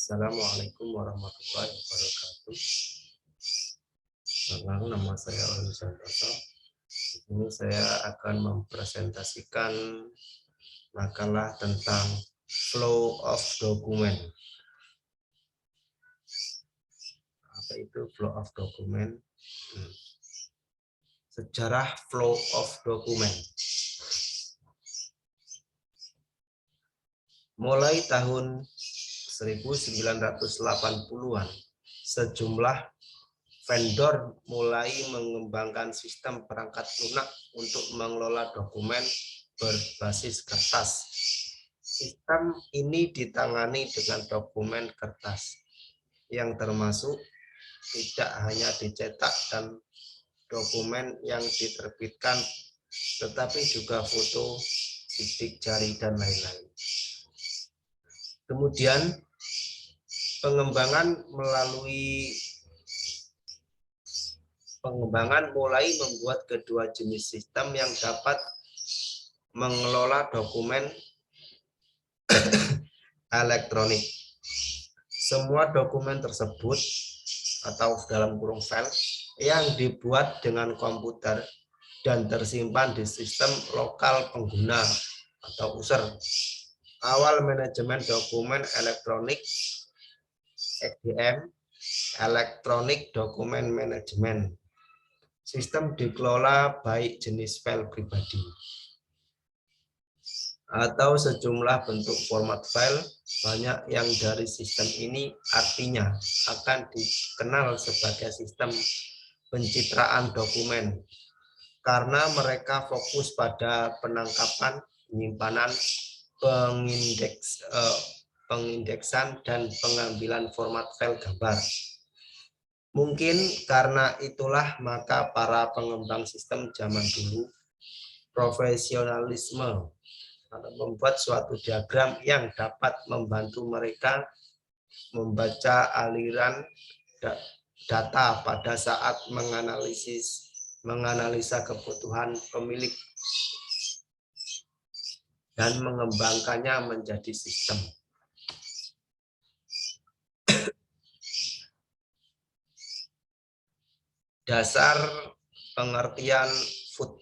Assalamualaikum warahmatullahi wabarakatuh. Selamat, nama saya Oli Santoso. Di sini saya akan mempresentasikan makalah tentang flow of document. Apa itu flow of document? Sejarah flow of document. Mulai tahun 1980-an, sejumlah vendor mulai mengembangkan sistem perangkat lunak untuk mengelola dokumen berbasis kertas. Sistem ini ditangani dengan dokumen kertas, yang termasuk tidak hanya dicetak dan dokumen yang diterbitkan, tetapi juga foto, sidik jari, dan lain-lain. Kemudian pengembangan mulai membuat kedua jenis sistem yang dapat mengelola dokumen elektronik. Semua dokumen tersebut atau dalam kurung file yang dibuat dengan komputer dan tersimpan di sistem lokal pengguna atau user. Awal manajemen dokumen elektronik (EDM), Electronic Document Management. Sistem dikelola baik jenis file pribadi atau sejumlah bentuk format file. Banyak yang dari sistem ini artinya akan dikenal sebagai sistem pencitraan dokumen karena mereka fokus pada penangkapan, penyimpanan, pengindeksan, dan pengambilan format file gambar. Mungkin karena itulah maka para pengembang sistem zaman dulu profesionalisme membuat suatu diagram yang dapat membantu mereka membaca aliran data pada saat menganalisa kebutuhan pemilik dan mengembangkannya menjadi sistem. Dasar pengertian FOOD.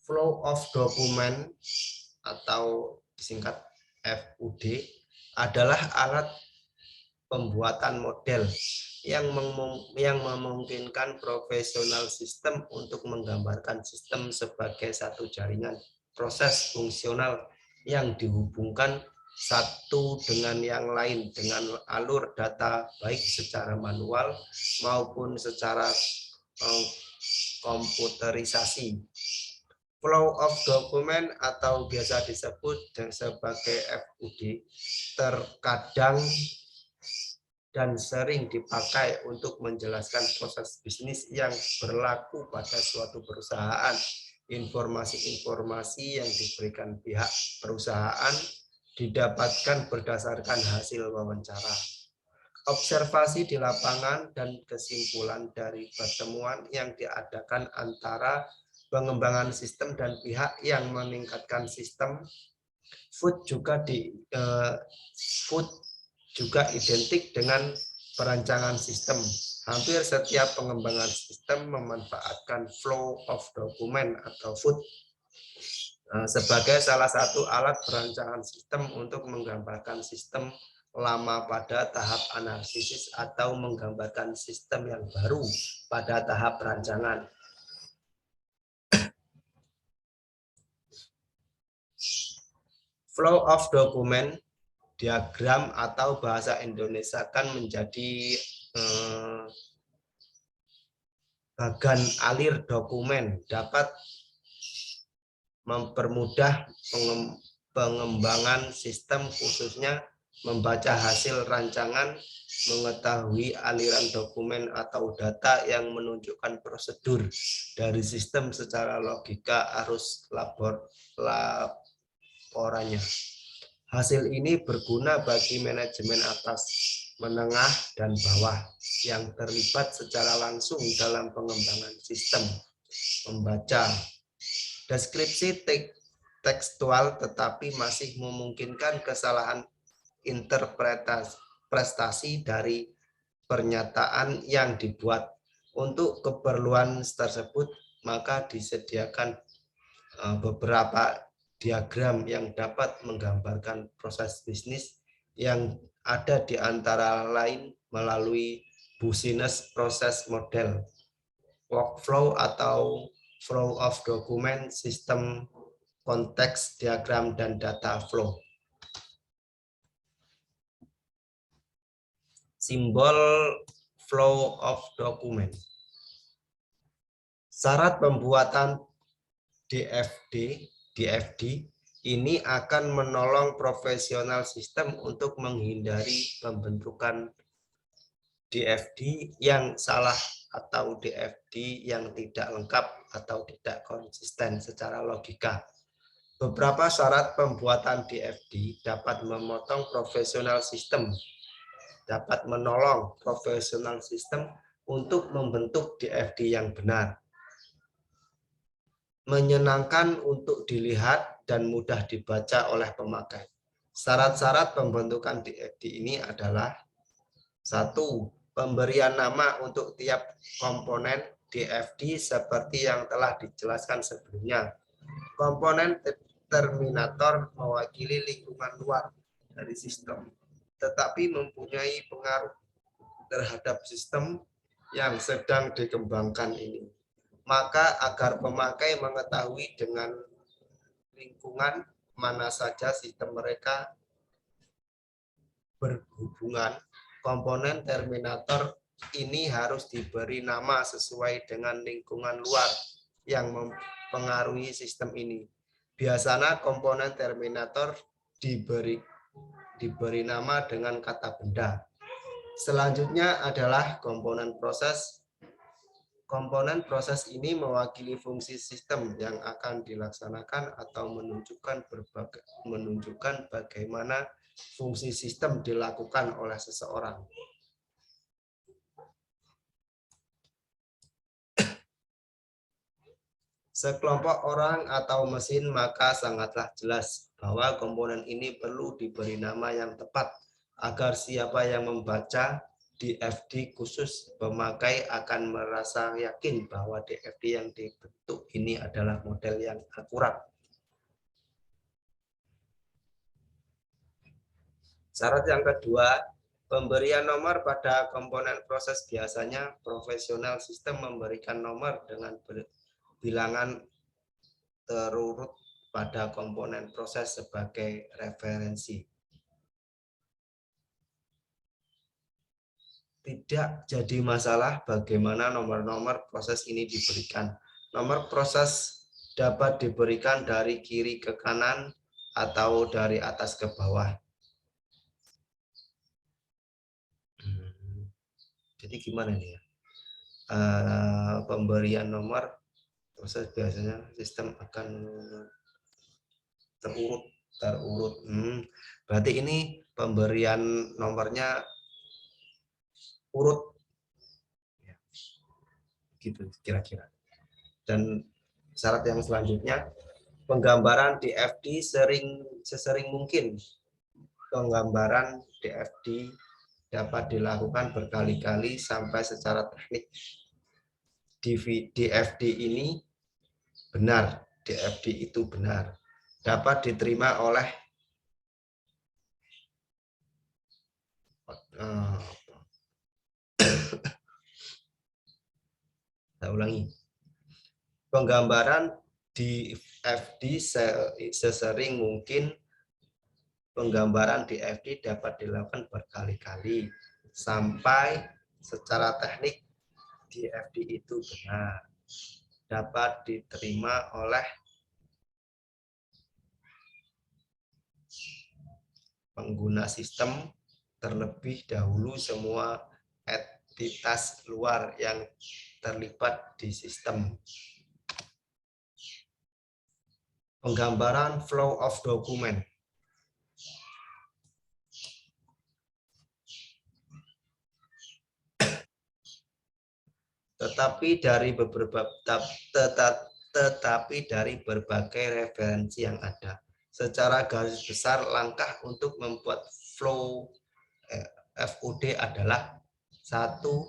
Flow of document atau disingkat FUD adalah alat pembuatan model yang memungkinkan profesional sistem untuk menggambarkan sistem sebagai satu jaringan proses fungsional yang dihubungkan satu dengan yang lain dengan alur data baik secara manual maupun secara komputerisasi. Flow of document atau biasa disebut sebagai FUD terkadang dan sering dipakai untuk menjelaskan proses bisnis yang berlaku pada suatu perusahaan. Informasi-informasi yang diberikan pihak perusahaan didapatkan berdasarkan hasil wawancara, observasi di lapangan, dan kesimpulan dari pertemuan yang diadakan antara pengembangan sistem dan pihak yang meningkatkan sistem. FUD juga identik dengan perancangan sistem. Hampir setiap pengembangan sistem memanfaatkan flow of document atau FUD sebagai salah satu alat perancangan sistem untuk menggambarkan sistem lama pada tahap analisis atau menggambarkan sistem yang baru pada tahap perancangan. Flow of document diagram atau bahasa Indonesia kan menjadi bagan alir dokumen, dapat mempermudah pengembangan sistem, khususnya membaca hasil rancangan, mengetahui aliran dokumen atau data yang menunjukkan prosedur dari sistem secara logika arus laporannya. Hasil ini berguna bagi manajemen atas, menengah, dan bawah yang terlibat secara langsung dalam pengembangan sistem. Membaca deskripsi tekstual tetapi masih memungkinkan kesalahan interpretasi dari pernyataan yang dibuat. Untuk keperluan tersebut, maka disediakan beberapa diagram yang dapat menggambarkan proses bisnis yang ada di antara lain melalui business process model, workflow atau flow of document, sistem konteks diagram, dan data flow. Simbol flow of document. Syarat pembuatan DFD ini akan menolong profesional sistem untuk menghindari pembentukan DFD yang salah atau DFD yang tidak lengkap atau tidak konsisten secara logika. Beberapa syarat pembuatan DFD dapat memotong profesional sistem, dapat menolong profesional sistem untuk membentuk DFD yang benar, menyenangkan untuk dilihat dan mudah dibaca oleh pemakai. Syarat-syarat pembentukan DFD ini adalah: 1. Pemberian nama untuk tiap komponen DFD seperti yang telah dijelaskan sebelumnya. Komponen terminator mewakili lingkungan luar dari sistem, tetapi mempunyai pengaruh terhadap sistem yang sedang dikembangkan ini. Maka agar pemakai mengetahui dengan lingkungan mana saja sistem mereka berhubungan, komponen terminator ini harus diberi nama sesuai dengan lingkungan luar yang mempengaruhi sistem ini. Biasanya komponen terminator diberi nama dengan kata benda. Selanjutnya adalah komponen proses. Komponen proses ini mewakili fungsi sistem yang akan dilaksanakan atau menunjukkan bagaimana fungsi sistem dilakukan oleh seseorang. Sekelompok orang atau mesin, maka sangatlah jelas bahwa komponen ini perlu diberi nama yang tepat agar siapa yang membaca DFD khusus pemakai akan merasa yakin bahwa DFD yang dibentuk ini adalah model yang akurat. Syarat yang kedua, pemberian nomor pada komponen proses. Biasanya profesional sistem memberikan nomor dengan bilangan terurut pada komponen proses sebagai referensi. Tidak jadi masalah bagaimana nomor-nomor proses ini diberikan. Nomor proses dapat diberikan dari kiri ke kanan atau dari atas ke bawah. Jadi gimana nih ya? Pemberian nomor proses biasanya sistem akan terurut. Berarti ini pemberian nomornya urut, gitu kira-kira. Dan syarat yang selanjutnya, penggambaran DFD sesering mungkin. Penggambaran DFD dapat dilakukan berkali-kali sampai secara teknik. DFD ini benar, DFD itu benar, dapat diterima oleh saya ulangi. Penggambaran DFD sesering mungkin. Penggambaran DFD dapat dilakukan berkali-kali sampai secara teknik DFD itu benar, dapat diterima oleh pengguna sistem, terlebih dahulu semua entitas luar yang terlibat di sistem. Penggambaran flow of document. Tetapi dari beberapa tetapi dari berbagai referensi yang ada. Secara garis besar, langkah untuk membuat flow FUD adalah: satu,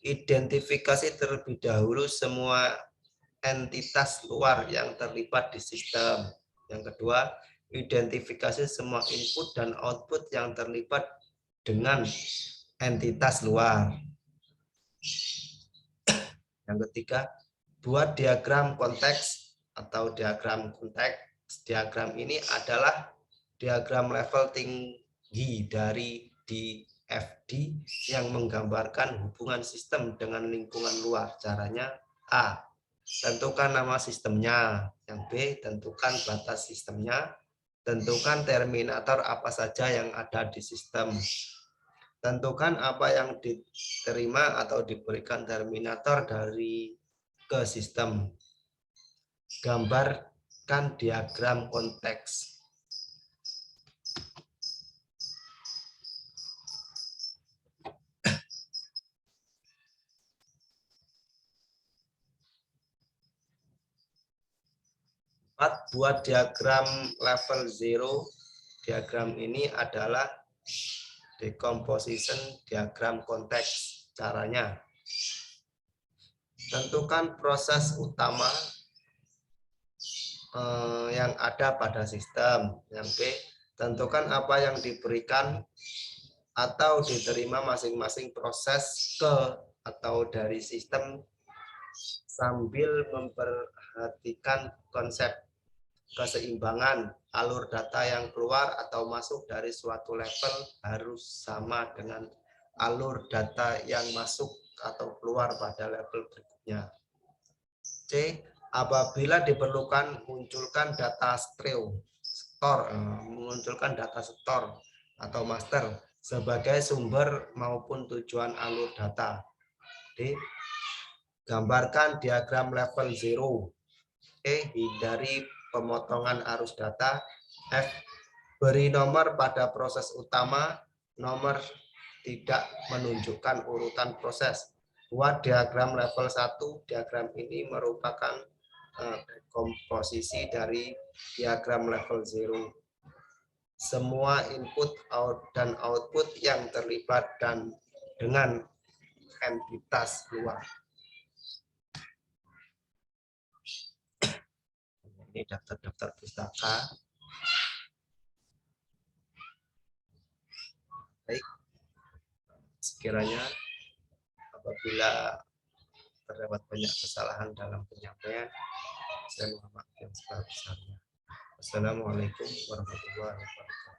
identifikasi terlebih dahulu semua entitas luar yang terlibat di sistem. Yang kedua, identifikasi semua input dan output yang terlibat dengan entitas luar. Yang ketiga, buat diagram konteks atau diagram konteks. Diagram ini adalah diagram level tinggi dari DFD yang menggambarkan hubungan sistem dengan lingkungan luar. Caranya: A, tentukan nama sistemnya. Yang B, tentukan batas sistemnya. Tentukan terminator apa saja yang ada di sistem. Tentukan apa yang diterima atau diberikan terminator dari ke sistem. Gambarkan diagram konteks. Buat diagram level 0. Diagram ini adalah decomposition diagram konteks. Caranya: tentukan proses utama yang ada pada sistem. Yang B, tentukan apa yang diberikan atau diterima masing-masing proses ke atau dari sistem sambil memperhatikan konsep keseimbangan. Alur data yang keluar atau masuk dari suatu level harus sama dengan alur data yang masuk atau keluar pada level berikutnya. C, apabila diperlukan, munculkan data munculkan data store atau master sebagai sumber maupun tujuan alur data. D, gambarkan diagram level 0. E, hindari pemotongan arus data. F, beri nomor pada proses utama. Nomor tidak menunjukkan urutan proses. Buat diagram level 1. Diagram ini merupakan komposisi dari diagram level 0. Semua input dan output yang terlibat dan dengan entitas luar. Ini daftar-daftar pustaka. Baik, sekiranya apabila terdapat banyak kesalahan dalam penyampaian, saya mohon maaf yang sebesar-besarnya. Wassalamualaikum warahmatullahi wabarakatuh.